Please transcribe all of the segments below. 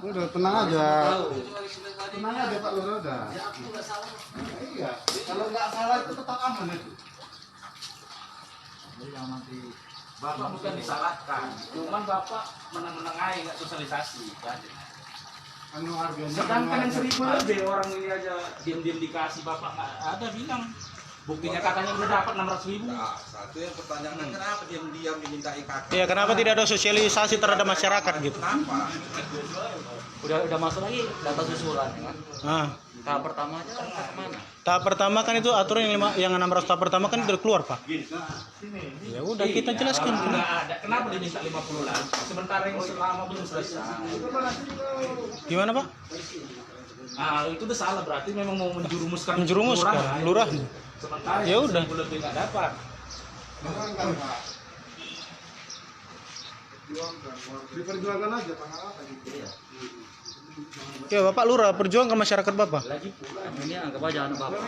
Udah tenang aja. Tenang aja Pak Lurah udah. Iya. Kalau nggak salah itu tetap aman itu. Yang nanti Bapak bukan disalahkan, cuman Bapak menang-menangai nggak sosialisasi. Anu harganya. Sedangkan yang 1.000 lebih orang ini aja diam-diam dikasih Bapak nggak ada bilang. Buktinya katanya udah dapat 600.000. Nah, satu yang pertanyaan kenapa diam-diam diminta IKK? Iya, kenapa tidak ada sosialisasi terhadap masyarakat gitu? Kenapa? Udah masuk lagi data susulan ya kan. Nah, Tahap pertama aja kan kemana? tahap pertama kan itu aturan yang 600 tahap pertama kan udah keluar Pak. Ya udah kita jelaskan. Nggak ada. Kenapa diminta 50 lagi? Sementara yang selama belum selesai. Gimana Pak? Ah, itu udah salah berarti memang mau menjerumuskan Menjerumuskan lurah. Sementara Ya udah. lebih nggak dapat. Diperjuangkan aja tanggal apa gitu ya. Ya Bapak lurah perjuang ke masyarakat Bapak. Lagi pula ini anggap aja anak bapak.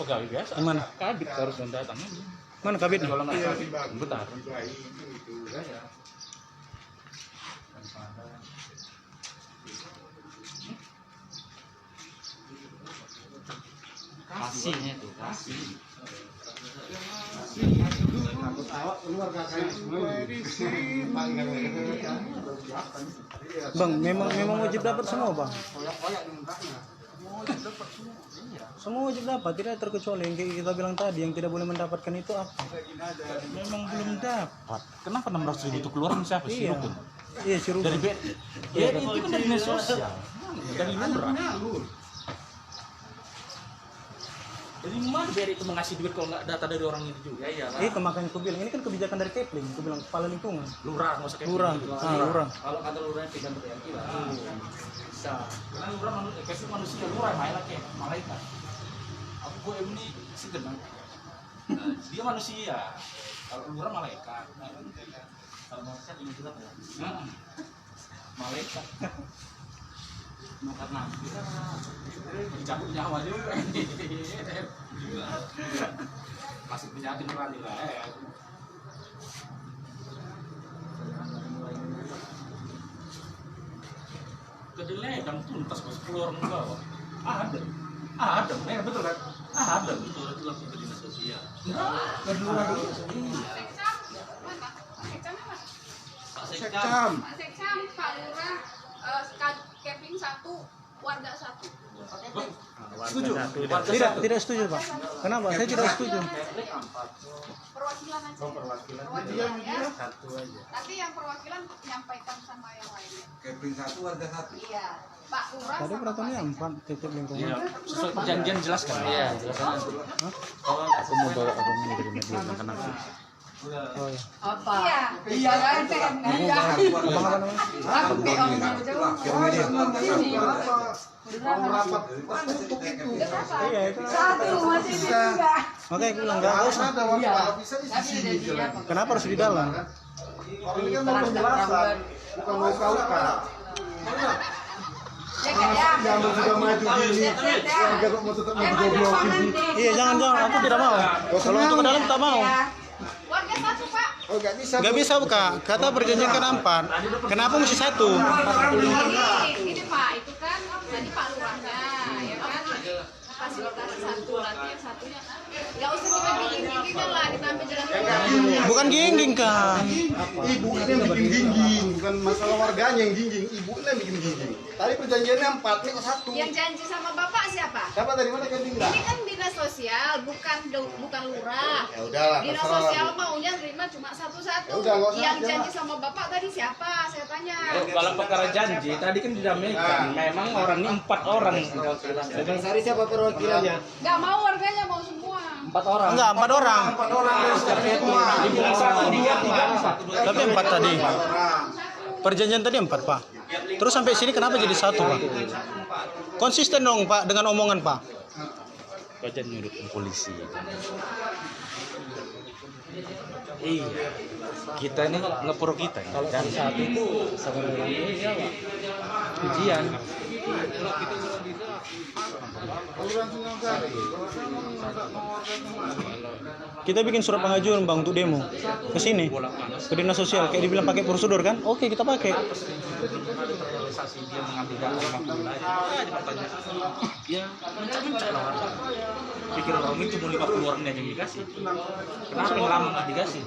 Pegawai biasa. Mana? Kabit harus datang. Mana kabitnya? Kalau nggak kabit, bentar. Kasihnya tuh kasih. Takut awak keluar kakaknya semua. Bang, memang wajib dapat semua Bang. Koyak-koyak mintanya. Semua wajib dapat, tidak terkecuali yang kayak kita bilang tadi yang tidak boleh mendapatkan itu apa? Memang belum dapat. Kenapa 600.000 itu keluar siapa sih? Iya. Iya, si Ruben. Dari BRI. Ya itu kan dari dinas sosial. Dari lurah. Dari mana BRI itu mengasih duit kalau nggak data dari orang itu juga? Ya iyalah. Itu makanya aku bilang ini kan kebijakan dari Kepling. Aku bilang kepala lingkungan. Lurah, nggak usah kayak Lurah. gitu. Lurah. Kalau kata lurahnya pindah ke PLT lah. Bisa. Karena lurah manusia, lurah malaikat. Aku gue ini segenap. Dia manusia. Kalau lurah malaikat. Kalau manusia ini juga ya. Malaikat. Mau karena kita Mencabut nyawa juga. Masih penyakit beneran juga. Kedelai dan tuntas pas keluar ke bawah. Ada, betul kan? Ada, betul itu langsung ke dinas sosial. Kedua dulu. Pak Sekcam. Pak Sekcam, Pak Lurah, Kepling 1, warga 1. Setuju? Tidak setuju Pak. Kenapa? Saya tidak setuju. Perwakilan aja. Perwakilan. Perwakilan ya. Satu aja. Nanti yang perwakilan menyampaikan sama yang lainnya. Kepling 1 warga 1. Iya. Pak Lurah Tadi sama peraturannya Pak 4 titik lingkungan. Iya, sesuai perjanjian jelaskan. Iya, jelaskan. Aku mau bawa apa ini dari media makan aku. Oh ya. Apa? Iya kan PM kan ya. Abang apa namanya? Aku PM ini. Mau rapat tutup itu. Iya itu. Satu masih di juga. Makanya aku bilang nggak usah. Ada warga bisa di Tapi sini. udah dia. Kenapa harus di dalam? Orang ini kan mau penjelasan, bukan mau KUK. Cek ya. Jangan sudah maju gini, warga kok mau tetap mau goblok gini. Iya jangan aku tidak mau. Kalau untuk ke dalam tak mau. Warga 1, Pak. Oh nggak bisa. Nggak bisa Kak. Kata perjanjian kan 4. Kenapa mesti 1? Ini Pak, itu kan tadi Pak Lurahnya, ya kan? Fasilitasi 1, nanti yang satunya. Nggak usah kita bikin-bikin lah, kita ambil jalan keluar. Bukan gingging Kak. Ibu ini yang bikin gingging, bukan masalah warganya yang gingging. Ibu ini yang bikin gingging. Tadi perjanjiannya 4, ini kok 1. Yang janji sama Bapak siapa? Siapa dari mana kan tinggal? Ini kan dinas sosial, bukan lurah. Ya udahlah, Dinas terserah. sosial maunya terima cuma satu-satu. Ya udah, nggak usah Yang aja. janji sama Bapak tadi siapa? Saya tanya. Kalau perkara janji, tadi kan didamaikan. Memang orang ini 4 orang. Bang Sari siapa perwakilannya? Nggak mau warganya, mau semua. 4 orang. Enggak, 4 orang. 4 orang dari semua. Dibilang 1, 3, 4. Tapi 4 tadi. Perjanjian tadi 4 Pak. Terus sampai sini kenapa jadi 1 Pak? Konsisten dong Pak dengan omongan Pak. Baca nyurut polisi. Iya. Kita ini ngepro kita. Kalau dari saat itu sebenarnya ya Pak. Ujian. Kelurahan Singasari. Kalau saya mau minta nomor kemana? Kita bikin surat pengajuan bang untuk demo ke sini ke dinas sosial kayak dibilang pakai prosedur kan? Oke kita pakai. Realisasi dia mengambil data 50 aja dipertanyakan. Ya mencari lah warga. Pikir orang itu mau 50 orang aja yang dikasih. Kenapa yang lama nggak dikasih?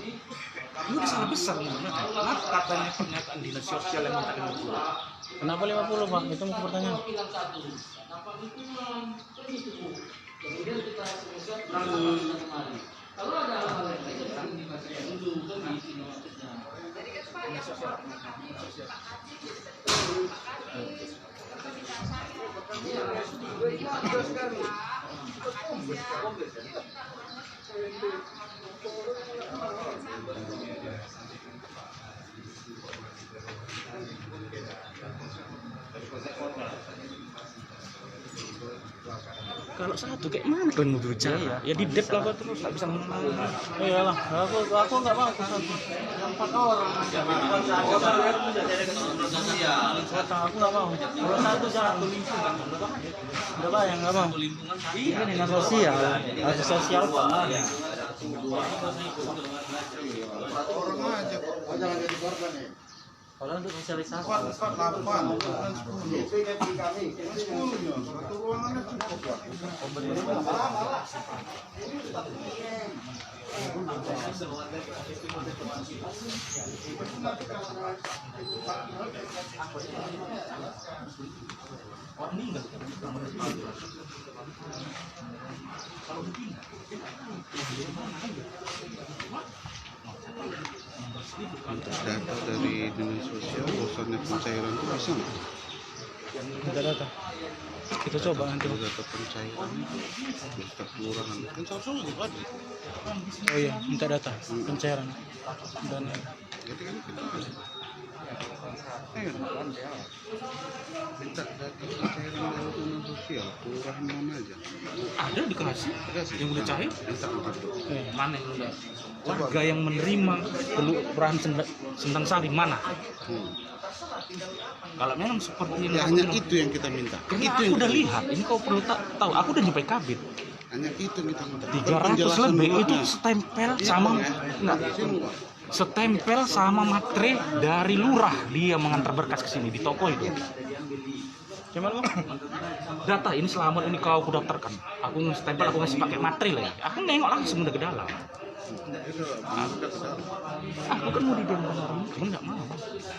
Ini udah salah besar sebenarnya. Kenapa katanya pernyataan dinas sosial yang minta 50? Kenapa 50 bang? Itu mungkin pertanyaan. Kalau satu kayak mana kalian mau berbicara? Ya di dep lah terus nggak bisa ngomong. Iyalah, aku nggak mau ke satu. 4 orang. Aku nggak mau. Kalau satu jangan lingkungan. Udah bayang nggak mau. Iya dinas sosial. Dinas sosial pak. Orang aja kok. Jangan jadi korban ya. Kalau untuk sosialisasi 448 dan 10. 10-nya. Satu ruangannya cukup pak. Untuk data dari dinas sosial bosannya pencairan itu bisa nggak? Minta data. Kita coba nanti. Kalau data pencairan data kelurahan kan seharusnya nggak ada. Oh iya, minta data pencairan dan Jadi kan kita minta data pencairan dari dinas sosial kelurahan mana aja? Ada dikasih Dikasih. yang udah cair. Minta angkat dulu. Mana yang udah? Warga yang menerima kelurahan Sendang Sari mana? Kalau memang seperti yang Ya, aku hanya bilang, itu yang kita minta. karena Itu aku yang udah kita lihat, ini kau perlu tahu, aku udah nyampe kabit hanya itu yang kita minta. 300 Penjelasan lebih dulu, itu nah. setempel Iya, sama Bang, ya. enggak, Semua. setempel sama matre dari lurah dia mengantar berkas ke sini di toko itu. gimana bang? Data ini selamat ini kau aku daftarkan. Aku stempel aku ngasih pakai matre lagi. Aku nengok langsung udah ke dalam. Aku kan mau didemo orang, cuman nggak mau.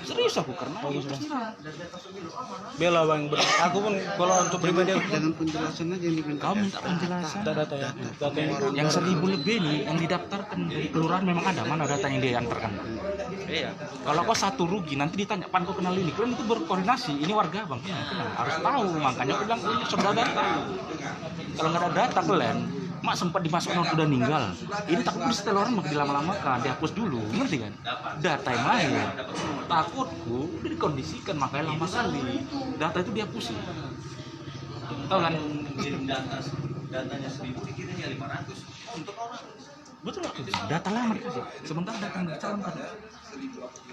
Serius aku karena terserah. Bela bang, aku pun kalau untuk pribadi aku Jangan penjelasan aja yang diminta. Kau minta penjelasan. data ya, data yang Yang 1000 lebih nih yang didaftarkan dari kelurahan memang ada mana data yang dia antarkan? Iya. Kalau kau satu rugi nanti ditanya pan kau kenal ini, kalian itu berkoordinasi. Ini warga bang, ya, kenal. Harus tahu. Makanya aku bilang ini sudah data. Kalau nggak ada data kalian, mak sempat dimasukkan waktu udah meninggal. Ini takut di setel orang mau dilama-lamakan, dihapus dulu, ngerti kan? Data yang lain. Takutku udah dikondisikan makanya lama sekali. Data itu dihapusin. Tahu kan? Datanya 1000 dikirimnya 500 untuk orang. Betul nggak? Data lama dikasih. Sementara data yang dicalonkan.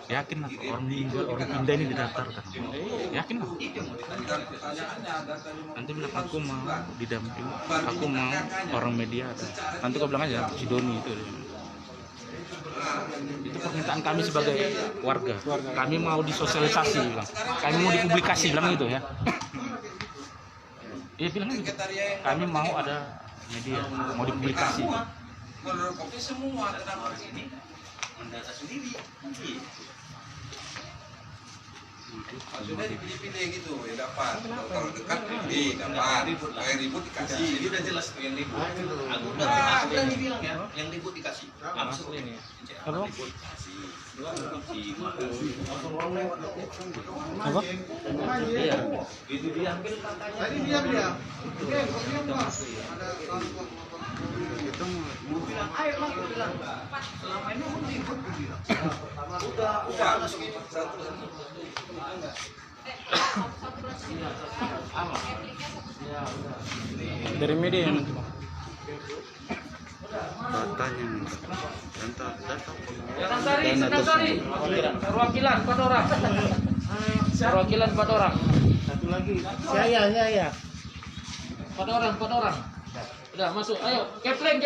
Yakin lah orang meninggal, orang pindah ini didaftarkan. Yakin lah. Nanti bilang aku mau didampingi, aku mau orang media ada. Nanti kau bilang aja si Doni itu. Itu permintaan kami sebagai warga. Kami mau disosialisasi, bilang. Kami mau dipublikasi, bilang gitu ya. Iya bilang gitu. Kami mau ada media, mau dipublikasi. Kalau kopi semua kenapa sini mendata sendiri. Maksudnya dipilih-pilih gitu ya dapat. Kalau dekat pilih dapat. Kayak ribut dikasih. Jadi udah jelas tuh yang ribut. Aku udah Ada dibilang ya, yang ribut dikasih. masuk ini. apa? Apa? Iya. Itu diambil Tadi diam dia. Oke, kok diam Pak? Ada transport kita mau bilang ayo lah aku bilang. Selama ini aku ribut aku bilang. Udah satu. Dari media yang nanti bang. datanya minta. Data Perwakilan 4 orang. Perwakilan 4 orang. Satu lagi. Saya. 4 orang. Udah masuk. Ayo, Kepling.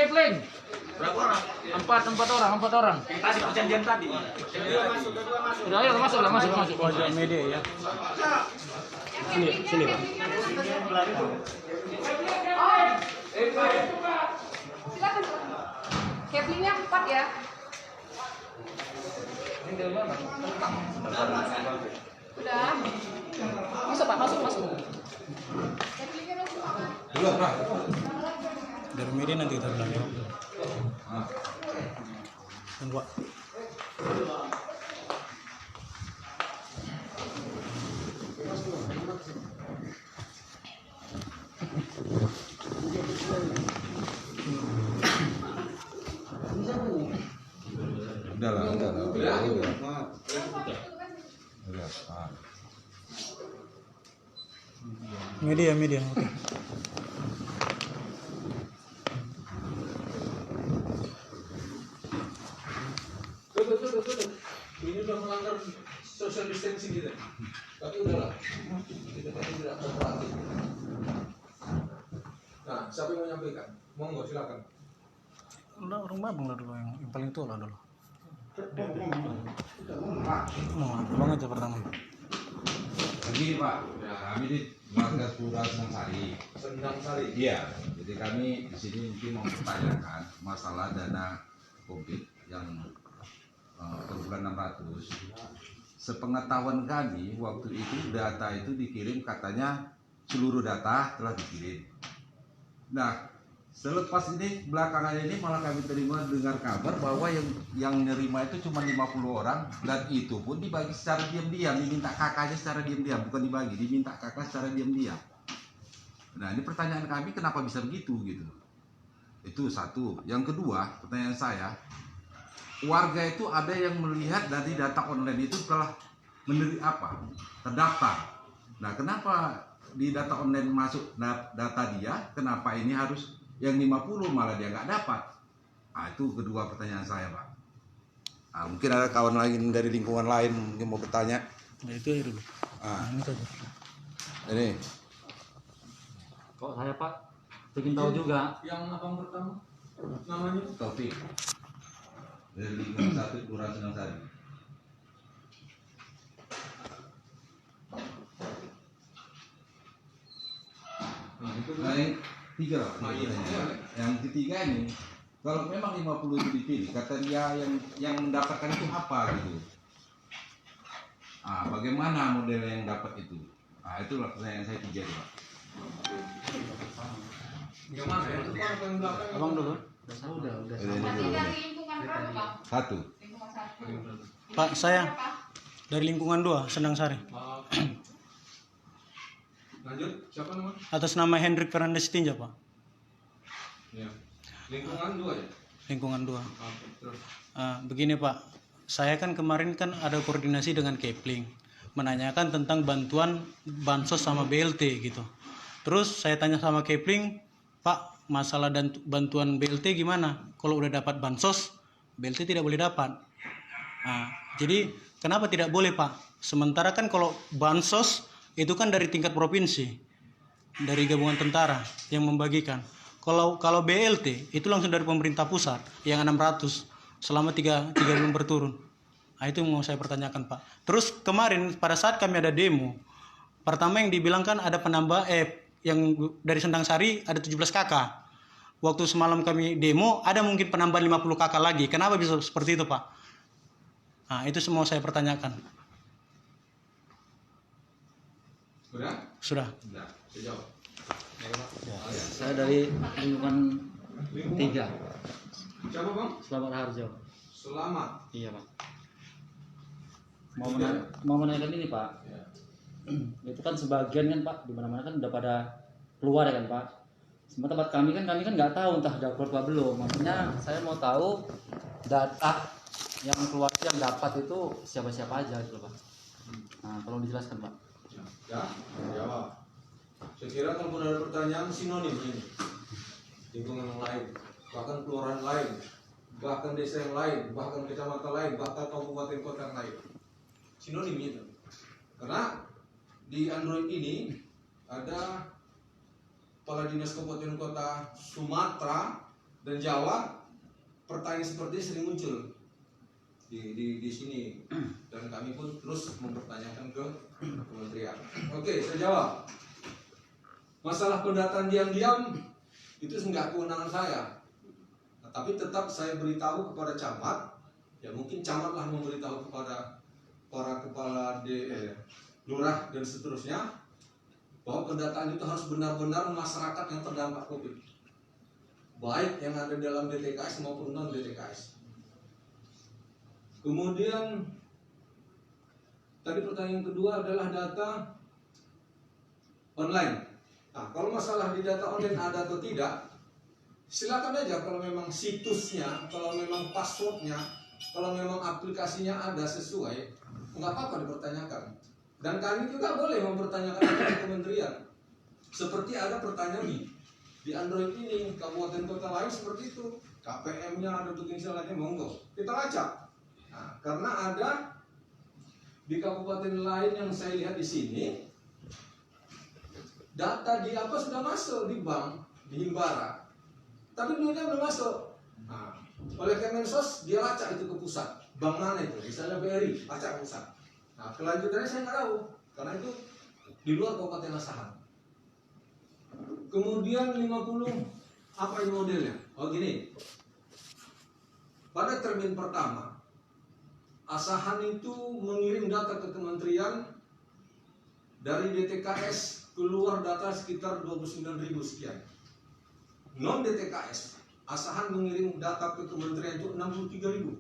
Berapa orang? 4 orang. Tadi perjanjian tadi. Udah, ayo masuk. Pojok media ya. Sini Pak. Silakan. Keplingnya 4 ya. Udah. Masuk Pak, masuk. Keplingnya udah semua. Belum, Pak. Dari media nanti kita bilang ya. Tunggu Pak. Udah. Media. Oke. Ini udah melanggar social distancing kita. Tapi udahlah. Kita tidak kooperatif. Nah, siapa yang mau menyampaikan? Monggo silakan. Udah orang Babang lah dulu yang paling tua lah dulu. Abang aja pertama. Begini Pak, ya, kami di warga Kelurahan Sendang Sari. Iya, jadi kami di sini mungkin mempertanyakan masalah dana COVID yang per bulan 600. Sepengetahuan kami waktu itu data itu dikirim katanya seluruh data telah dikirim. Nah, selepas ini belakangan ini malah kami terima dengar kabar bahwa yang nerima itu cuma 50 orang dan itu pun dibagi secara diam-diam, diminta kakaknya secara diam-diam, bukan dibagi, diminta kakak secara diam-diam. Nah, ini pertanyaan kami kenapa bisa begitu gitu. Itu satu. Yang kedua, pertanyaan saya, warga itu ada yang melihat dari data online itu telah terdaftar. Nah, kenapa di data online masuk data dia, kenapa ini harus yang 50 malah dia nggak dapat? Nah, itu kedua pertanyaan saya, Pak. Nah, mungkin ada kawan lain dari lingkungan lain yang mau bertanya. Nah, itu aja dulu. Ini saja. Ini. Kok saya Pak ingin tahu juga. Yang abang pertama namanya Taufik. Dari lingkungan 1 Kelurahan Sendang Sari. Nah, yang tiga, yang ketiga ini, kalau memang 50 itu dipilih, kata dia yang mendapatkan itu apa gitu? Bagaimana model yang dapat itu? Itulah pertanyaan saya tiga, Pak. yang mana? Yang depan atau yang belakang? Abang dulu. Udah. Nanti dari lingkungan berapa Bang? 1. Lingkungan 1. Pak, saya dari lingkungan 2, Sendang Sari. Lanjut, siapa namanya? Atas nama Hendrik Fernandes Tinja, Pak. Ya. Lingkungan 2 ya? Lingkungan 2. Oke, terus. Begini Pak, saya kan kemarin kan ada koordinasi dengan Kepling menanyakan tentang bantuan bansos sama BLT gitu. Terus saya tanya sama Kepling, Pak, masalah dan bantuan BLT gimana? Kalau udah dapat bansos, BLT tidak boleh dapat. Jadi kenapa tidak boleh Pak? Sementara kan kalau bansos itu kan dari tingkat provinsi, dari gabungan tentara yang membagikan. Kalau BLT itu langsung dari pemerintah pusat yang 600 selama 3 bulan berturun. Itu yang mau saya pertanyakan Pak. Terus kemarin pada saat kami ada demo, pertama yang dibilangkan ada penambah yang dari Sendang Sari ada 17 kakak. Waktu semalam kami demo ada mungkin penambahan 50 kakak lagi. Kenapa bisa seperti itu Pak? Itu semua saya pertanyakan. Sudah? Sudah. Sudah. Saya jawab. Saya dari lingkungan 3. Siapa Bang? Selamat Harjo. Selamat. Iya Pak. Mau menanyakan ini Pak. Ya. Itu kan sebagian kan Pak, di mana-mana kan udah pada keluar ya kan Pak. Semua tempat kami kan nggak tahu entah udah keluar apa belum. Makanya saya mau tahu data yang keluar yang dapat itu siapa-siapa aja gitu Pak. Nah, tolong dijelaskan Pak. Ya, jawab. Saya kira kalau ada pertanyaan sinonim ini. Lingkungan yang lain, bahkan kelurahan lain, bahkan desa yang lain, bahkan kecamatan lain, bahkan kabupaten kota yang lain. Sinonim itu. Karena di Android ini ada Kepala Dinas Kabupaten Kota Sumatera dan Jawa. Pertanyaan seperti ini sering muncul di sini, dan kami pun terus mempertanyakan ke kementerian. Oke, saya jawab. Masalah pendataan diam-diam itu enggak kewenangan saya. Nah, tapi tetap saya beritahu kepada camat, ya mungkin camatlah memberitahu kepada para kepala lurah dan seterusnya, bahwa pendataan itu harus benar-benar masyarakat yang terdampak COVID, baik yang ada dalam DTKS maupun non DTKS. Kemudian tadi pertanyaan kedua adalah data online. Nah, kalau masalah di data online ada atau tidak, silakan aja. Kalau memang situsnya, kalau memang passwordnya, kalau memang aplikasinya ada sesuai, nggak apa-apa dipertanyakan. Dan kami juga boleh mempertanyakan ke kementerian. Seperti ada pertanyaan di Android ini, kabupaten kota lain seperti itu, KPM-nya ada bikin salahnya, monggo kita lacak. Nah, karena ada di kabupaten lain yang saya lihat di sini, data di apa sudah masuk di bank, di Himbara, tapi duitnya belum masuk. Nah, oleh Kemensos dia lacak itu ke pusat, bank mana itu, misalnya BRI, lacak ke pusat. Nah, kelanjutannya saya nggak tahu, karena itu di luar Kabupaten Asahan. Kemudian 50, apa ini modelnya? Oh gini, pada termin pertama, Asahan itu mengirim data ke kementerian, dari DTKS keluar data sekitar 29.000 sekian. Non DTKS, Asahan mengirim data ke kementerian itu 63.000.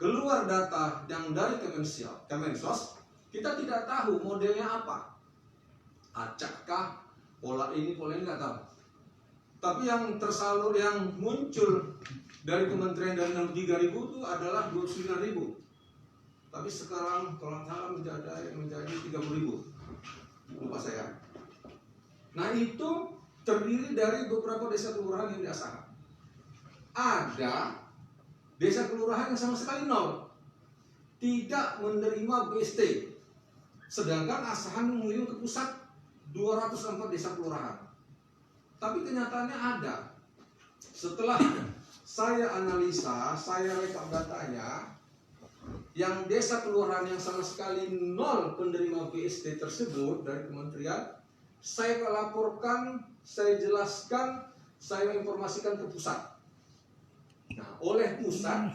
Keluar data yang dari Kemensos, kita tidak tahu modelnya apa. Acakkah, pola ini nggak tahu. Tapi yang tersalur, yang muncul dari kementerian dari 63.000 itu adalah 29.000. Tapi sekarang kalau salah menjadi 30.000. Lupa saya. Nah itu terdiri dari beberapa desa kelurahan yang di Asahan. Ada desa kelurahan yang sama sekali nol, tidak menerima BST. Sedangkan Asahan mengirim ke pusat 204 desa kelurahan. Tapi kenyataannya ada. Setelah saya analisa, saya rekap datanya, yang desa kelurahan yang sama sekali nol penerima BST tersebut dari kementerian, saya laporkan, saya jelaskan, saya informasikan ke pusat. Nah, oleh pusat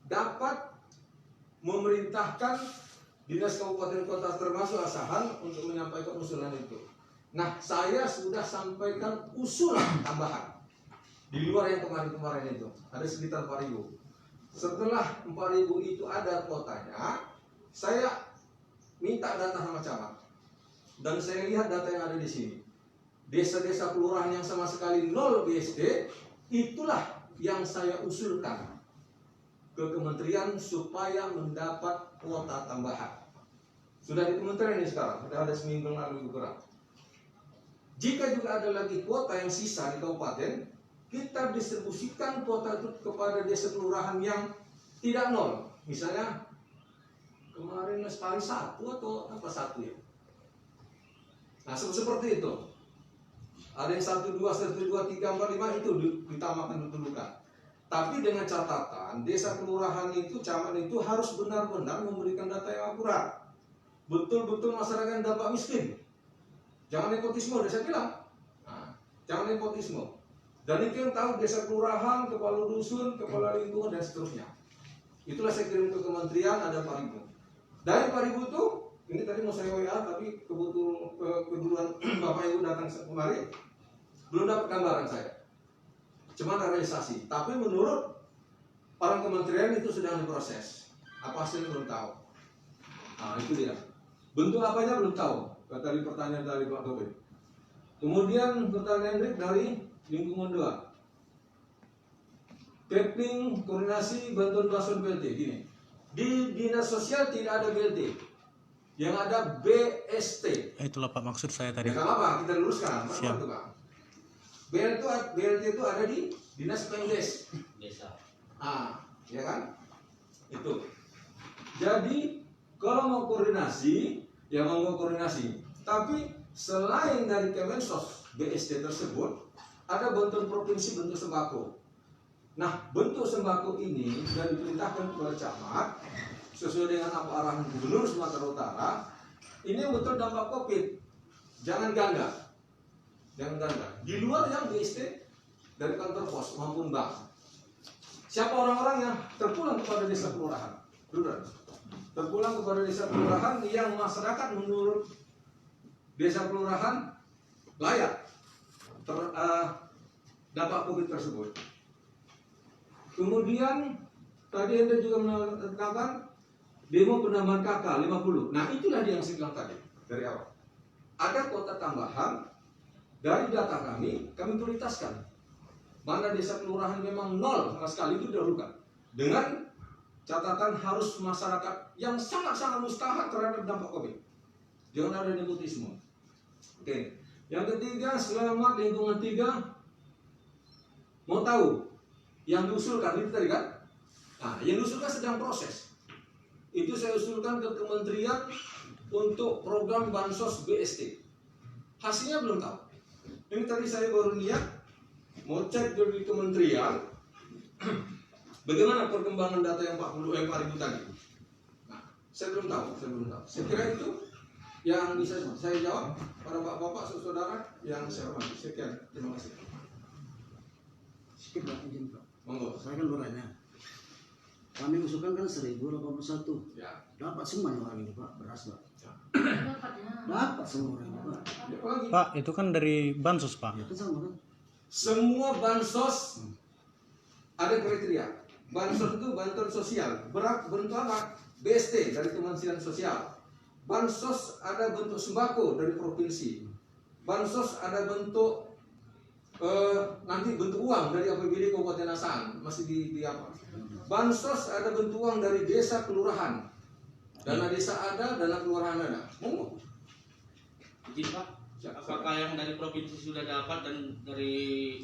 dapat memerintahkan dinas kabupaten kota termasuk Asahan untuk menyampaikan usulan itu. Nah, saya sudah sampaikan usulan tambahan di luar yang kemarin-kemarin itu, ada sekitar 4.000. Setelah 4.000 itu ada kuotanya, saya minta data sama camat, dan saya lihat data yang ada di sini. Desa-desa kelurahan yang sama sekali nol BSD, itulah yang saya usulkan ke kementerian supaya mendapat kuota tambahan. Sudah di kementerian ini sekarang, sudah ada seminggu lalu kurang. Jika juga ada lagi kuota yang sisa di kabupaten, kita distribusikan kuota itu kepada desa kelurahan yang tidak nol. Misalnya kemarin sekali 1 atau apa 1 ya. Nah seperti itu. Ada yang 1, 2, 1, 2, 3, 4, 5 itu ditambahkan ditentukan. Tapi dengan catatan desa kelurahan itu, camat itu harus benar-benar memberikan data yang akurat. Betul-betul masyarakat yang dampak miskin. Jangan nepotisme, udah saya bilang. Nah, jangan nepotisme. Dan itu yang tahu desa kelurahan, kepala dusun, kepala lingkungan, dan seterusnya. Itulah saya kirim ke kementerian, ada 4.000. Dari 4.000 itu, ini tadi mau saya WA, tapi kebetulan Bapak Ibu datang kemarin, belum dapat gambaran saya. Cuma realisasi. Tapi menurut orang kementerian itu sedang diproses. Apa hasilnya belum tahu. Nah itu dia. Bentuk apanya belum tahu. Tadi pertanyaan dari Pak Tobin. Kemudian pertanyaan dari lingkungan 2. Kepling koordinasi bantuan bantuan BLT. Gini, di dinas sosial tidak ada BLT, yang ada BST. Itulah Pak maksud saya tadi. Ya, apa? Kita luruskan. Siap. Itu, Pak. BLT itu ada di dinas Pemdes. Desa. Ya kan? Itu. Jadi kalau mau koordinasi, yang monggo koordinasi. Tapi selain dari Kemensos BST tersebut, ada bantuan provinsi bentuk sembako. Nah, bentuk sembako ini sudah diperintahkan kepada camat sesuai dengan apa arahan Gubernur Sumatera Utara. Ini betul dampak COVID. Jangan ganda. Jangan ganda. Di luar yang BST dari kantor pos maupun bank. Siapa orang-orang yang terpulang kepada desa kelurahan? Terpulang kepada desa kelurahan yang masyarakat menurut desa kelurahan layak dampak COVID tersebut. Kemudian tadi Anda juga menekankan demo penambahan KK 50. Nah, itulah yang saya bilang tadi dari awal. Ada kuota tambahan dari data kami prioritaskan. Mana desa kelurahan memang nol sama sekali itu didahulukan. Dengan catatan harus masyarakat yang sangat-sangat mustahak terhadap dampak COVID. Jangan ada nepotisme. Oke. Yang ketiga, selamat lingkungan 3. Mau tahu yang diusulkan itu tadi kan? Nah, yang diusulkan sedang proses. Itu saya usulkan ke kementerian untuk program bansos BST. Hasilnya belum tahu. Ini tadi saya baru lihat, mau cek dari kementerian, bagaimana perkembangan data yang 40.000 tadi. Nah, saya belum tahu. Saya kira itu yang bisa saya jawab pada bapak-bapak, saudara yang saya hormati. Sekian, terima kasih. Sedikit Pak, izin Pak. Monggo. Saya kan bertanya. Kami usulkan kan 1081. Ya. Dapat semuanya orang ini Pak, beras Pak. Ya. Dapat semua orang ini Pak. Ya, apa lagi? Pak, itu kan dari bansos Pak. Ya kan sama kan? Semua bansos ada kriteria. Bansos itu bantuan sosial. Bentuk apa? BST dari Kementerian Sosial. Bansos ada bentuk sembako dari provinsi. Bansos ada bentuk nanti bentuk uang dari APBD Kabupaten Asahan, masih di apa? Bansos ada bentuk uang dari desa kelurahan. Dana desa ada, dana kelurahan ada. Monggo. Izin Pak, apakah yang dari provinsi sudah dapat dan dari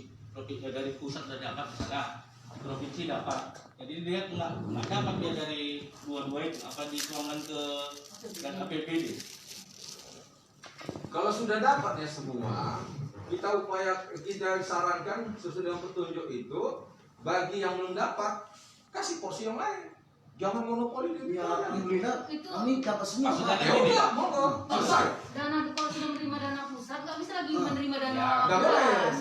pusat sudah dapat? Nah, provinsi dapat. Jadi dia nggak dapat dia dari dua-dua itu, apa dituangkan ke dan APBD. Kalau sudah dapat ya semua, kita sarankan sesuai dengan petunjuk itu, bagi yang belum dapat kasih porsi yang lain. Jangan monopoli di Ya, alhamdulillah kami dapat semua. Maksudnya Pak. Ya udah, monggo. Selesai. Dana kalau sudah menerima dana pusat nggak bisa lagi menerima dana Ya, nggak boleh. beras.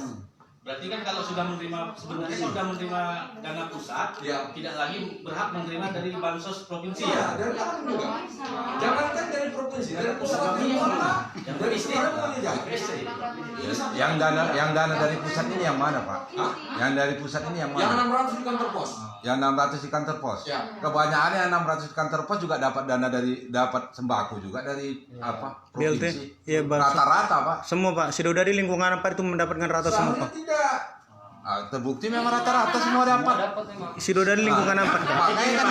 Berarti kan kalau sudah menerima sebenarnya kalau sudah menerima dana pusat, Ya. tidak lagi berhak menerima dari bansos provinsi. Iya, dari dapat juga. Jangankan dari provinsi, dari pusat dari kota, dari seluruh Indonesia. Yang dana dari pusat ini yang mana Pak? Hah? Yang dari pusat ini yang Yang mana? 600 di kantor pos. Yang 600 di kantor pos. Ya. Kebanyakan yang 600 di kantor pos juga dapat dana dapat sembako juga dari apa? BLT. Provinsi. Iya, bansos. Rata-rata Pak. Semua Pak, sudah dari lingkungan apa itu mendapatkan rata semua Seharusnya Pak. tidak. Terbukti memang rata-rata semua dapat. Dapat memang. Sudah dari lingkungan apa? Pak? Makanya kan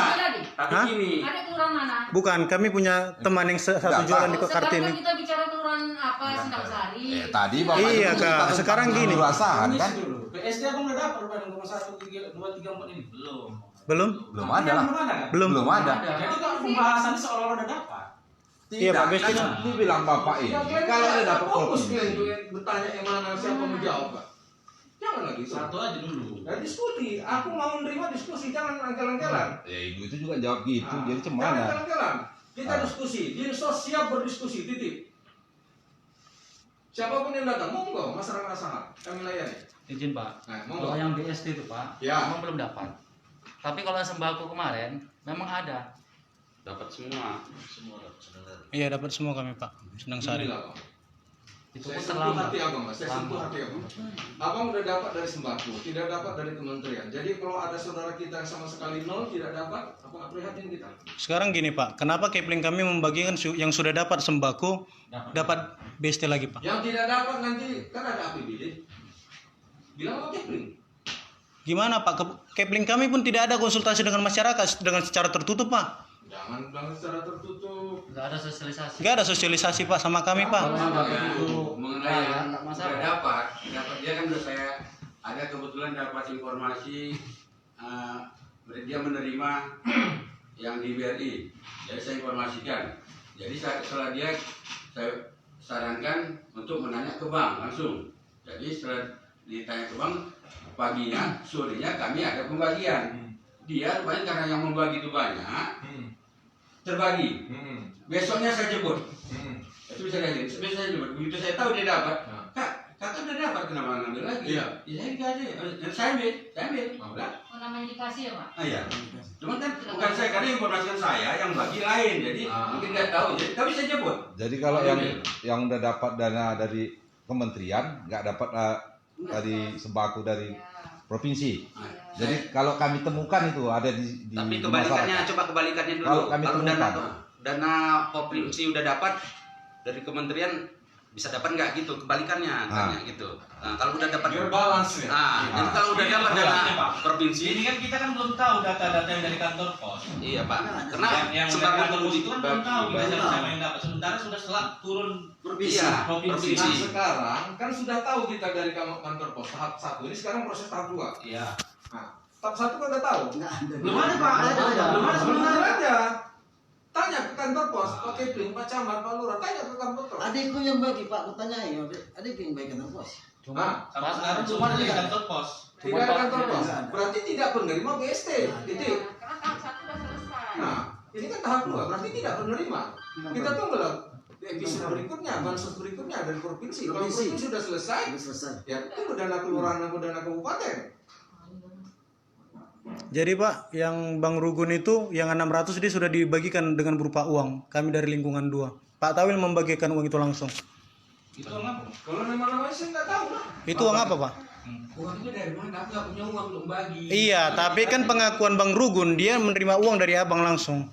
Tapi Hah? gini, Ada kelurahan mana? Bukan, kami punya teman yang satu Dapat. jualan di Sekarang Kartini. kan kita bicara kelurahan apa Sindang Sari. tadi Bapak Iya, itu Kak. cerita Sekarang tentang gini. kelurahan kan? PSD abang udah dapat pada 1, 2, 3, 4 ini belum. Belum? Belum ada lah. Belum ada kan? Belum. Belum ada. Jadi kalau pembahasan seolah-olah udah dapat. Iya, Pak, Tidak, BST kan dibilang Bapak ini kalau ada dapat fokus provinsi. kalian bertanya yang mana siapa menjawab, Pak. Jangan lagi itu. Satu aja dulu. Ya, diskusi. Aku mau menerima diskusi, jangan angkel-angkelan. Ya Ibu itu juga jawab gitu, jadi Jangan cemana? angkel-angkelan. Kita diskusi. Dinsos siap berdiskusi, titik. Siapapun yang datang, monggo masyarakat Asahan kami layani. Izin Pak. Nah, monggo. Kalau yang BST itu Pak, Ya. memang belum dapat. Tapi kalau sembako kemarin memang ada. Dapat semua. Iya, dapat semua kami Pak. Sindang Sari. Inilah, Bang. Itu Saya pun sentuh terlambat. hati abang, Mas. Saya sentuh hati abang. Abang udah dapat dari sembako, tidak dapat dari kementerian. Jadi kalau ada saudara kita yang sama sekali nol, tidak dapat, apa nggak prihatin kita? Sekarang gini Pak, kenapa Kepling kami membagikan yang sudah dapat sembako dapat BST lagi Pak? Yang tidak dapat nanti kan ada APBD. Bilang apa Kepling? Gimana Pak? Kepling kami pun tidak ada konsultasi dengan masyarakat dengan secara tertutup Pak. Jangan bilang secara tertutup. Nggak ada sosialisasi. Nggak ada sosialisasi Pak sama kami Pak. Kalau yang dapat itu mengenai nggak yang masalah. sudah dapat dia kan udah saya ada kebetulan dapat informasi dia menerima yang di BRI, jadi saya informasikan Jadi setelah dia saya sarankan untuk menanya ke bank langsung. Jadi setelah ditanya ke bank, paginya, sorenya kami ada pembagian. Dia rupanya karena yang membagi itu banyak, terbagi. Besoknya saya jemput. Itu bisa kayak gitu. Besok saya jemput. Begitu saya tahu dia dapat, kakak udah dapat, kenapa ngambil lagi? Iya. Ya saya dikasih. Saya ambil. Udah. Namanya dikasih ya Pak? Iya. Cuman kan bukan saya, karena informasikan saya yang bagi lain, jadi mungkin nggak tahu. Jadi kami saya jemput. Jadi kalau yang udah dapat dana dari kementerian, nggak dapat dari sembako dari provinsi. Jadi kalau kami temukan itu ada di Tapi kebalikannya, coba kebalikannya dulu. Kalau kami Kalau temukan. dana provinsi udah dapat dari kementerian, bisa dapat nggak gitu? Kebalikannya, tanya gitu. Nah, kalau udah dapat Biar balance ya. jadi kalau udah dapat dana provinsi, Ini kan kita kan belum tahu data-data yang dari kantor pos. iya Pak. Karena Yang dari sembako kantor dulu pos itu kan belum tahu bagi- siapa yang dapat. Sementara sudah turun Iya, provinsi. Nah, sekarang kan sudah tahu kita dari kantor pos tahap 1. Ini sekarang proses tahap 2. Iya. Nah, tahap 1 kan udah tahu. Nggak ada. Belum ada Pak. Belum ada Sebenarnya sebenarnya. aja. Tanya ke kantor pos, Pak Kepling, Pak Camat, Pak Lurah, tanya ke kantor pos. Adikku yang bagi Pak, aku tanyain. Adikku yang bagi kantor pos. Nah, Sampai sekarang cuma ada di kantor pos. tidak ada kantor pos. Berarti tidak penerima BST. Itu. Karena tahap 1 udah selesai. Nah, ini kan tahap 2, berarti tidak penerima. Kita tunggu lah episode berikutnya, bansos berikutnya dari provinsi. Kalau provinsi sudah selesai, Sudah selesai. ya tunggu dana kelurahan atau dana kabupaten. Jadi Pak, yang Bang Rugun itu yang 600 dia sudah dibagikan dengan berupa uang. Kami dari lingkungan 2. Pak Tawil membagikan uang itu langsung. Itu apa? Kalau nama-namanya saya nggak tahu lah. Itu uang apa Pak? uang itu dari mana? Aku nggak punya uang untuk bagi. Iya, tapi kan pengakuan Bang Rugun dia menerima uang dari abang langsung.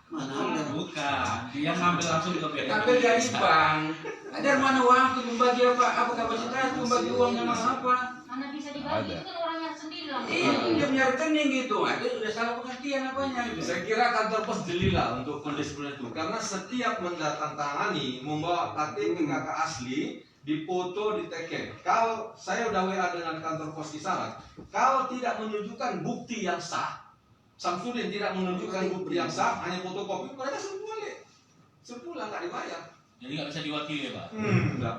Mana ada? Bukan. Dia ngambil langsung ke BNI. Tapi dari bank. Ada mana uang untuk membagi apa? Apa kapasitas membagi uangnya mana apa? Mana bisa dibagi, itu kan orangnya sendiri langsung. Iya, dia punya rekening gitu. Itu udah salah pengertian apanya gitu. Saya kira kantor pos jelilah untuk kondisi seperti itu, karena setiap mendatangani membawa KTP kakak asli, dipoto, diteken. Kalau saya udah WA dengan kantor pos Kisaran, kalau tidak menunjukkan bukti yang sah, Samsudin tidak menunjukkan bukti yang sah, hanya fotokopi, mereka suruh balik, suruh pulang, nggak dibayar. Jadi nggak bisa diwakili Pak. Enggak.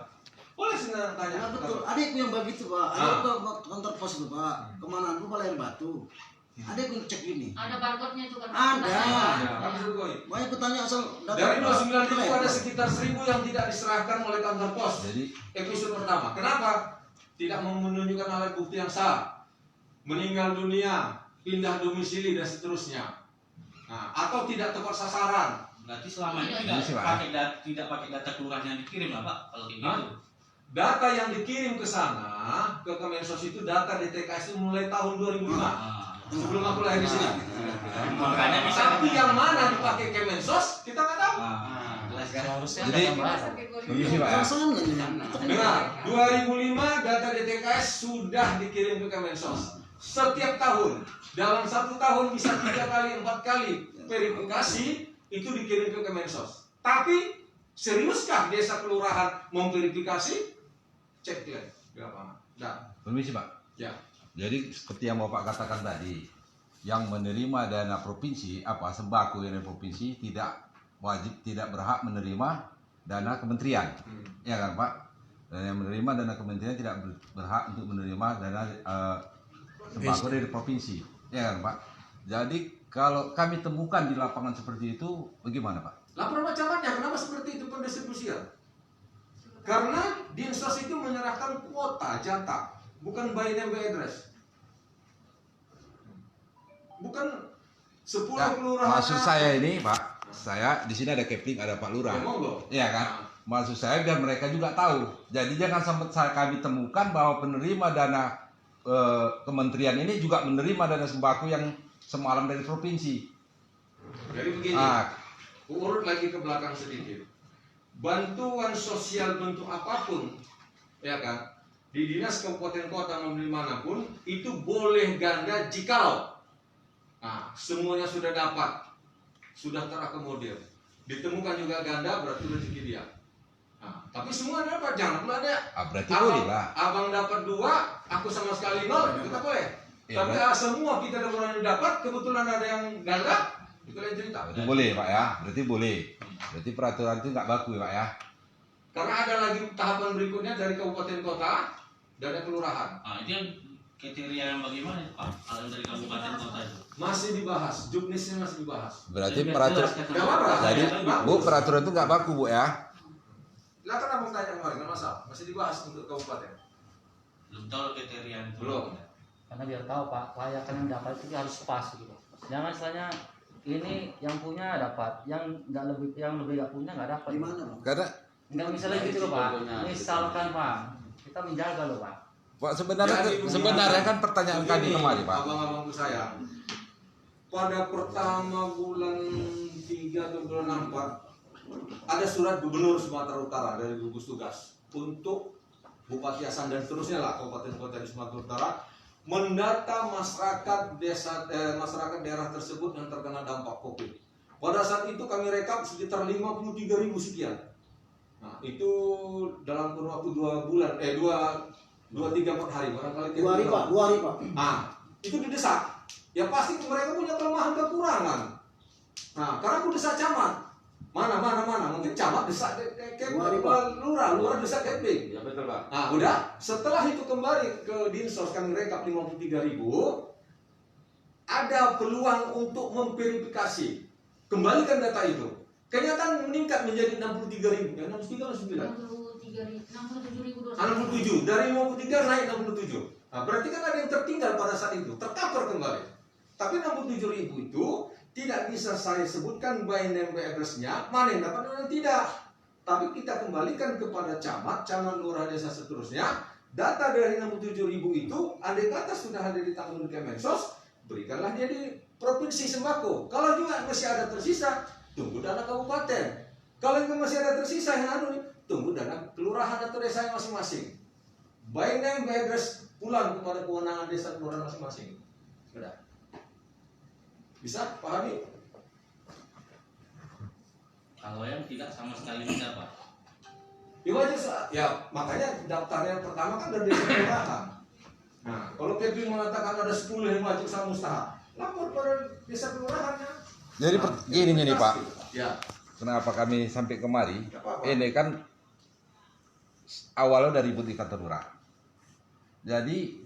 Boleh sebenarnya tanya. Ya betul, adikku yang bagi itu Pak. Ayo ke kantor pos itu Pak. Kemana aku Balai Batu. Adikku cek ini. Ada barcode-nya itu kan. Ada. Ya, kami suruh koi. Banyak aku tanya asal Dari 29 itu ada sekitar 1000 yang tidak diserahkan oleh kantor pos. Jadi Episode pertama. Kenapa? Tidak menunjukkan alat bukti yang sah. Meninggal dunia, pindah domisili dan seterusnya. Nah, atau tidak tepat sasaran. Berarti selama ini Iya, tidak pakai data kelurahan yang dikirim lah Pak. Kalau kayak gitu. Data yang dikirim ke sana, ke Kemensos itu data DTKS itu mulai tahun 2005. Sebelum aku lahir di sini. Makanya bisa. Tapi yang mana dipakai Kemensos, kita nggak tahu. Jadi begini Pak ya. perasaan ini. Dengar, 2005 data DTKS sudah dikirim ke Kemensos. Setiap tahun, dalam 1 tahun bisa 3 kali, 4 kali verifikasi itu dikirim ke Kemensos. Tapi seriuskah desa kelurahan memverifikasi? Cek dia di lapangan. Nah, Permisi Pak. ya. Jadi seperti yang Bapak katakan tadi, yang menerima dana provinsi sembako dari provinsi tidak wajib, tidak berhak menerima dana kementerian, ya kan Pak? Dan yang menerima dana kementerian tidak berhak untuk menerima dana sembako dari provinsi, ya kan Pak? Jadi kalau kami temukan di lapangan seperti itu, bagaimana Pak? Lapor macamnya, kenapa seperti itu pendistribusian? Karena Dinsos itu menyerahkan kuota jatah, bukan by name by address. Bukan 10 Ya, kelurahan. maksud saya ini Pak, saya di sini ada Kepling, ada Pak Lurah, Ya, monggo. ya kan? Maksud saya biar mereka juga tahu. Jadi jangan sampai kami temukan bahwa penerima dana kementerian ini juga menerima dana sembako yang semalam dari provinsi. Jadi begini, urut lagi ke belakang sedikit. Bantuan sosial bentuk apapun, ya kan, di dinas kabupaten kota maupun dimanapun itu boleh ganda jikalau semuanya sudah dapat, sudah terakomodir, ditemukan juga ganda berarti rezeki dia. Tapi semua dapat, jangan pula ada. Berarti boleh Pak. Abang dapat 2, aku sama sekali 0, kita boleh. Ya, Tapi semua kita ada orang yang dapat, kebetulan ada yang ganda, itu lain cerita. Berarti boleh Pak ya, berarti boleh. Berarti peraturan itu nggak baku ya Pak ya? Karena ada lagi tahapan berikutnya dari kabupaten kota dan dari kelurahan. Nah, itu yang kriteria yang bagaimana Pak? Kalau dari kabupaten kota itu? Masih dibahas, juknisnya masih dibahas. Berarti peraturan, Nggak apa-apa. jadi Bu peraturan itu nggak baku Bu ya? Lah kan abang tanya kemarin, nggak masalah. Masih dibahas untuk kabupaten. Belum tahu kriteria itu. Belum. Karena biar tahu Pak, layakan yang dapat itu harus pas gitu. Jangan istilahnya ini yang punya dapat, yang lebih nggak punya nggak dapat. Di mana, Bang? Karena Nggak misalnya gitu loh Pak. Misalkan Pak, kita menjaga loh Pak. Pak Jadi, sebenarnya kan pertanyaan kami kemarin Pak. Abang-abangku saya, pada pertama bulan 3 atau bulan 4 ada surat gubernur Sumatera Utara dari gugus tugas untuk Bupati Hasan dan seterusnya lah kabupaten kota di Sumatera Utara mendata masyarakat masyarakat daerah tersebut yang terkena dampak COVID. Pada saat itu kami rekap sekitar 53.000 sekian. Nah, itu dalam kurun waktu 2-3-4 hari barangkali. 2 hari Pak, 2 hari Pak. Nah, itu didesak. Ya pasti mereka punya kelemahan kekurangan. Nah, karena aku desak camat. Mana. Mungkin camat desak lurah desak kepling. Ya betul Pak. Nah, udah. Setelah itu kembali ke Dinsos kami rekap 53.000. Ada peluang untuk memverifikasi. Kembalikan data itu. Kenyataan meningkat menjadi 63.000. Ya, 63 atau 9? 67. Dari 53 naik 67. Nah, berarti kan ada yang tertinggal pada saat itu. Tercover kembali. Tapi 67.000 itu tidak bisa saya sebutkan by name by address-nya, mana yang dapat dan tidak. Tapi kita kembalikan kepada camat, lurah desa seterusnya. Data dari 67.000 itu, andai kata sudah ada di tangan Kemensos, berikanlah dia di provinsi sembako. Kalau juga masih ada tersisa, tunggu dana kabupaten. Kalau juga masih ada tersisa yang tunggu dana kelurahan atau desa masing-masing. By name by address pulang kepada kewenangan desa kelurahan masing-masing. Sudah. Bisa pahami? Kalau yang tidak sama sekali bisa Pak. Ya makanya daftarnya pertama kan dari desa kelurahan. Nah, kalau Kevin mengatakan ada 10 yang wajib sama mustahak, lapor pada desa kelurahannya. Jadi gini nih Pak. Ya. Kenapa kami sampai kemari? Nggak apa-apa. Ini kan awalnya dari ribut di kantor lurah. Jadi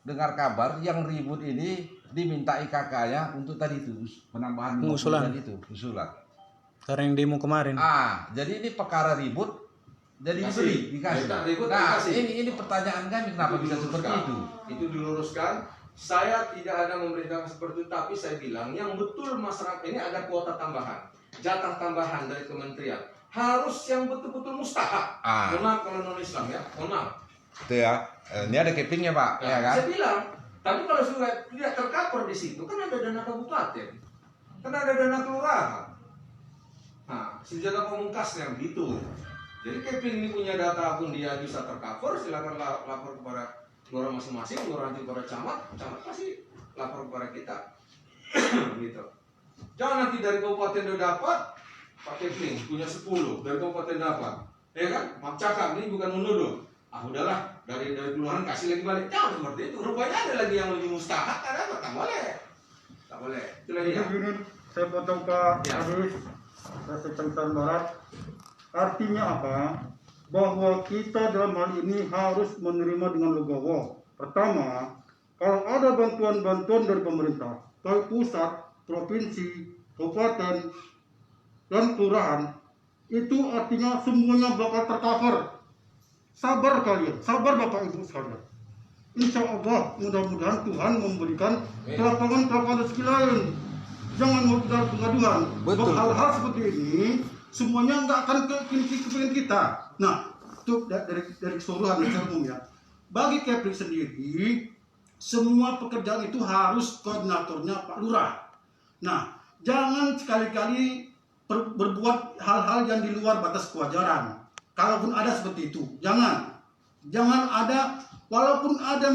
dengar kabar yang ribut ini diminta IKK-nya untuk tadi itu penambahan Pengusulan. usulan. Karena yang demo kemarin. Jadi ini perkara ribut jadi dibeli, dikasih. Minta ribut, Nah, dikasih. ini pertanyaan kami kenapa bisa seperti itu? Itu diluruskan. Saya tidak ada memerintahkan seperti itu, tapi saya bilang yang betul masyarakat ini ada kuota tambahan, jatah tambahan dari kementerian. Harus yang betul-betul mustahak. Mohon maaf kalau non Islam ya, mohon maaf. Itu ya. Ini ada kepingnya Pak, ya kan? Saya bilang, tapi kalau sudah tidak tercover di situ, kan ada dana kabupaten, kan ada dana kelurahan. Nah, senjata pemungkasnya begitu. Jadi keping ini punya data pun dia bisa tercover, silakan lapor kepada kelurahan masing-masing, kelurahan kepada camat pasti lapor kepada kita. Gitu. Jangan nanti dari kabupaten udah dapat, Pak Kepling punya 10, dari kabupaten dapat. Ya kan? Maaf cakap, ini bukan menuduh. Udahlah, dari kelurahan kasih lagi balik. Jangan seperti itu. Rupanya ada lagi yang lebih mustahak, ada apa? Tak boleh. Tak boleh. Itulah dia. Saya potong Pak Ya. Adis, Rasa Kalimantan Barat. Artinya apa? Bahwa kita dalam hal ini harus menerima dengan legowo. Pertama, kalau ada bantuan-bantuan dari pemerintah, baik pusat, provinsi, kabupaten, dan kelurahan, itu artinya semuanya bakal tercover. Sabar kalian, sabar Bapak Ibu sekalian. Insya Allah mudah-mudahan Tuhan memberikan kelapangan rezeki lain. Jangan modal pengaduan. Betul. Hal-hal seperti ini semuanya nggak akan kepingin kita. Nah, itu dari keseluruhan secara umum ya. Bagi Kepling sendiri, semua pekerjaan itu harus koordinatornya Pak Lurah. Nah, jangan sekali-kali berbuat hal-hal yang di luar batas kewajaran. Kalaupun ada seperti itu, jangan ada. Walaupun ada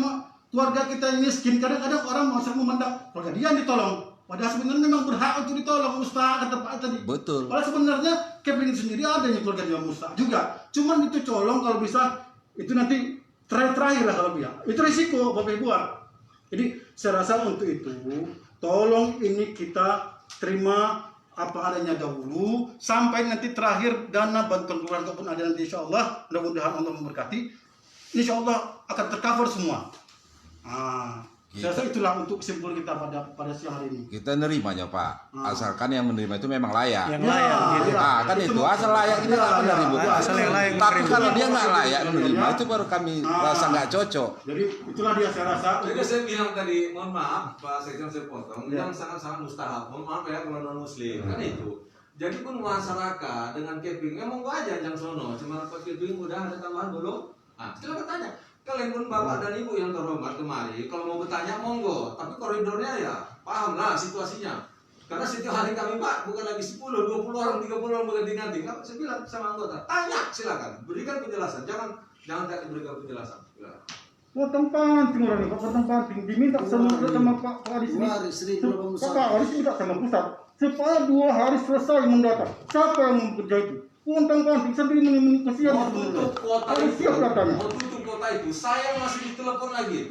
keluarga kita yang miskin, kadang-kadang orang masih memandang keluarga dia yang ditolong. Padahal sebenarnya memang berhak untuk ditolong, mustahak kata Pak tadi. Betul. Padahal sebenarnya Kepling sendiri ada yang keluarga dia mustahak juga. Cuman itu colong kalau bisa itu nanti terakhir lah kalau bisa. Itu risiko Bapak Ibu. Jadi saya rasa untuk itu tolong ini kita terima apa adanya dahulu sampai nanti terakhir dana bantuan kelurahan ataupun ada nanti insya Allah, mudah-mudahan Allah memberkati, insya Allah akan tercover semua. Saya rasa itulah untuk kesimpulan kita pada siang hari ini. Kita nerimanya Pak, asalkan yang menerima itu memang layak. Yang layak gitu. Kan itu asal layak kita nggak pernah ribut. Asal yang layak Tapi menerima. kalau dia nggak layak menerima itu baru kami rasa nggak cocok. Jadi itulah dia saya rasa. Jadi saya bilang tadi, mohon maaf Pak Sekjen saya potong, yang sangat-sangat mustahab. Mohon maaf ya kalau non muslim kan itu. Jadi pun masyarakat dengan keping, monggo aja yang sono, cuma pas keping udah ada tambahan belum? Silakan tanya. Kalian pun bapak dan ibu yang terhormat kemari, kalau mau bertanya monggo, tapi koridornya ya pahamlah situasinya. Karena setiap hari kami Pak bukan lagi 10, 20 orang, 30 orang berganti-ganti. Saya bilang sama anggota, tanya silakan, berikan penjelasan, jangan tak diberikan penjelasan. Silakan. Potong panting orang ini, potong panting diminta sama Pak Aris ini. Pak Aris minta sama pusat supaya 2 hari selesai mendata. Siapa yang bekerja itu? Potong panting sendiri kesian. Mau tutup kuota Harus itu, siap datanya. mau tutup kuota itu, saya masih ditelepon lagi.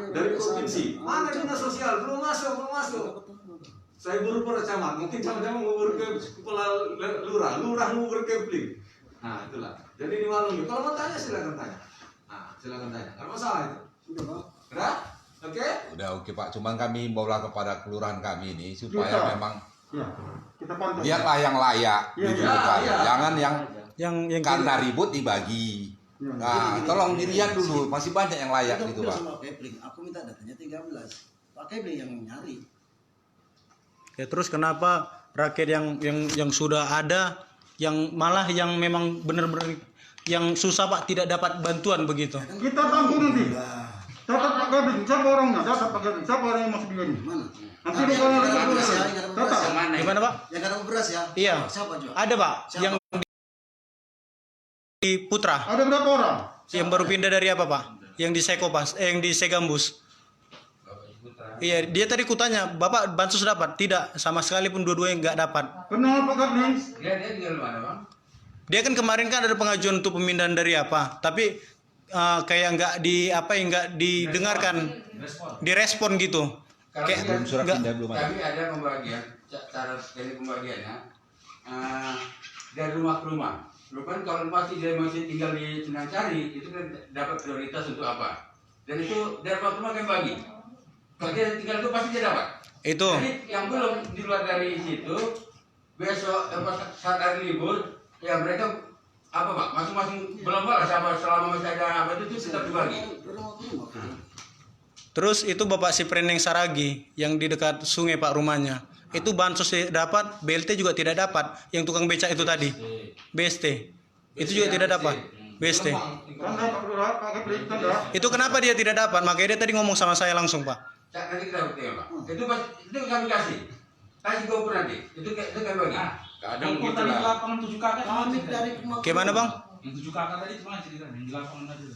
Dari provinsi, mana dinas sosial? Belum masuk. Saya buru-buru camat, mungkin camat-camat ngubur ke kepala lurah ngubur ke Kepling. Itulah. Jadi di Malung, kalau mau tanya silakan tanya. Silakan tanya, nggak masalah itu. Udah? Oke? Udah oke Pak, cuman kami himbaulah kepada kelurahan kami ini supaya memang Kita pantau. lihatlah yang layak didudukkan. Jangan yang karena ribut dibagi. Tolong dilihat dulu, masih banyak yang layak gitu Pak. Sama Kepling, aku minta datanya 13. Pak Kepling yang nyari. Ya terus kenapa rakyat yang sudah ada, yang malah yang memang benar-benar yang susah Pak tidak dapat bantuan begitu? Kita bantu nanti. Dapat Pak Kepling, siapa orangnya? Dapat Pak Kepling, siapa orang yang masuk di sini? Mana? Nanti di kalau Gimana Pak? Yang ada beras ya? Iya. Siapa juga? Ada Pak, yang di Putra. Ada berapa orang? Yang baru pindah dari apa Pak? Yang di Sekopas, yang di Segambus. Iya, dia tadi kutanya, Bapak bansos dapat? Tidak, sama sekali pun dua-duanya nggak dapat. Kenal Pak Kepling? Dia tinggal mana Bang? Dia kan kemarin kan ada pengajuan untuk pemindahan dari apa, tapi kayak nggak didengarkan, direspon gitu. Kayak Belum surat nggak- pindah belum ada. Kami ada pembagian, cara dari pembagiannya dari rumah ke rumah. Rupanya kalau masih tinggal di Sinangsari itu kan dapat prioritas untuk apa? Dan itu dari rumah ke rumah kami bagi. Kalau dia tinggal itu pasti dia dapat. Itu. Jadi yang belum di luar dari situ besok saat hari libur ya mereka apa Pak? Masing-masing belum lah selama masih ada apa itu tetap dibagi. Terus itu Bapak Sipreneng Saragi yang di dekat sungai Pak rumahnya. Itu bansos dapat, BLT juga tidak dapat. Yang tukang becak itu tadi, BST. Itu juga tidak dapat, BST. Tanda Pak Kepling, tanda. Itu kenapa dia tidak dapat? Makanya dia tadi ngomong sama saya langsung Pak. Nanti kita buktikan Pak. Itu kami kasih gopur nanti. Itu kami bagi. Kadang Gopur gitu tadi di lah. lapangan 7 kakak Kami dari Gimana Bang? Yang 7 kakak tadi cuma ceritanya di lapangan tadi.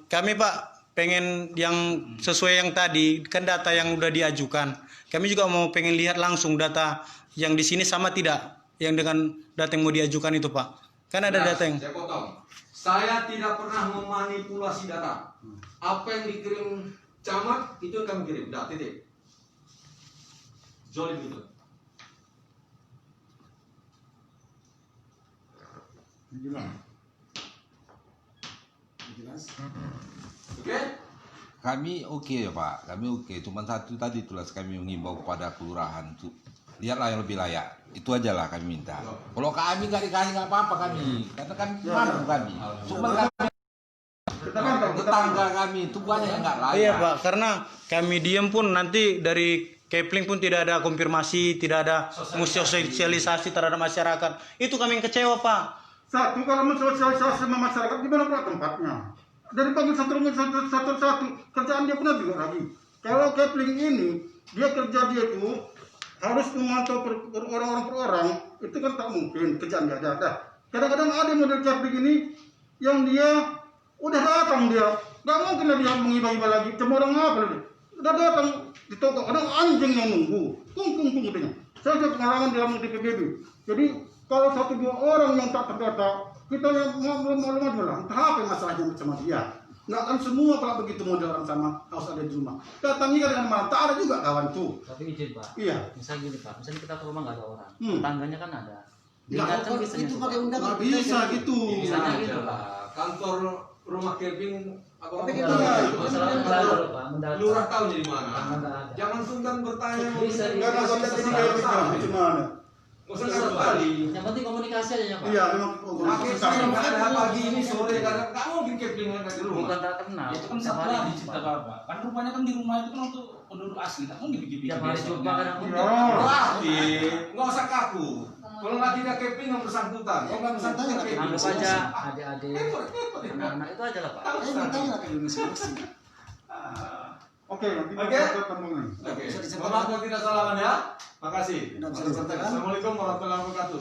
Kami Pak pengen yang sesuai yang tadi, kan data yang udah diajukan. Kami juga mau pengen lihat langsung data yang di sini sama tidak yang dengan data yang mau diajukan itu Pak. Kan ada data yang Saya potong. Saya tidak pernah memanipulasi data. Apa yang dikirim camat itu yang kami kirim. Dah, titik. Zolim itu. Jelas. Oke? Kami oke ya Pak, kami oke. Cuman satu tadi tulas kami mengimbau kepada kelurahan tuh lihatlah yang lebih layak. Itu aja lah kami minta. Kalau kami nggak dikasih nggak apa-apa kami, karena kami mampu kami. Cuman kami tetangga kami itu banyak yang nggak layak. Iya Pak, karena kami diem pun nanti dari Kepling pun tidak ada konfirmasi, tidak ada sosialisasi terhadap masyarakat. Itu kami yang kecewa Pak. Satu, kalau mensosialisasi sama masyarakat, di mana pula tempatnya? Dari pagi satu, kerjaan dia benar juga lagi. Kalau Kepling ini, dia kerja dia itu harus memantau orang-orang per orang, itu kan tak mungkin, kerjaan dia ada. Kadang-kadang ada model Kepling ini, yang dia udah datang dia, nggak mungkin lah dia menghibah-hibah lagi, cuma orang apa lagi? Udah datang di toko, kadang anjing yang nunggu, kung katanya. Saya ada pengalaman dalam DPBB. Jadi kalau 1-2 orang yang tak terdata, kita yang malu-malu lah, entah apa masalahnya sama dia. Nggak kan semua kalau begitu model orang sama harus ada di rumah. Datangi kadang malam, tak ada juga kawan tuh. Tapi izin Pak. Iya. Misalnya gini Pak, misalnya kita ke rumah nggak ada orang, Hmm. tetangganya kan ada. Nggak, Diingatkan bisa itu pakai undangan. Nggak bisa gitu. Misalnya Ini gitu aja lah. Kantor rumah camping apa Tapi namanya? kita Iya, nggak- itu masalah kita- mendadak loh, Pak, mendadak. Lurah tahu di mana. Nggak ada. Jangan sungkan bertanya. Bisa, Nggak ada kontak ini kayak gitu, gimana? Nggak usah sekali. Yang penting komunikasi aja pak. Iya, memang Pakai sama. nggak ada pagi ini sore nggak mungkin camping ada di rumah. Bukan tak kenal. Itu kan Tiap satu hari lagi jumpa. cerita bapak. Kan rupanya kan di rumah itu kan untuk penduduk asli, tak mungkin bikin Tiap hari jumpa kadang Nggak usah kaku. Kalau nggak tidak camping yang bersangkutan. Kalau nggak bersangkutan camping. Anggap aja adik-adik, anak-anak itu aja lah pak. Ayo bertanya lah ke Indonesia masing. Oke, nanti Oke. kita sambungan. Oke. Mohon maaf kalau tidak salah ya. Makasih. Tidak bisa diceritakan. Assalamualaikum warahmatullahi wabarakatuh.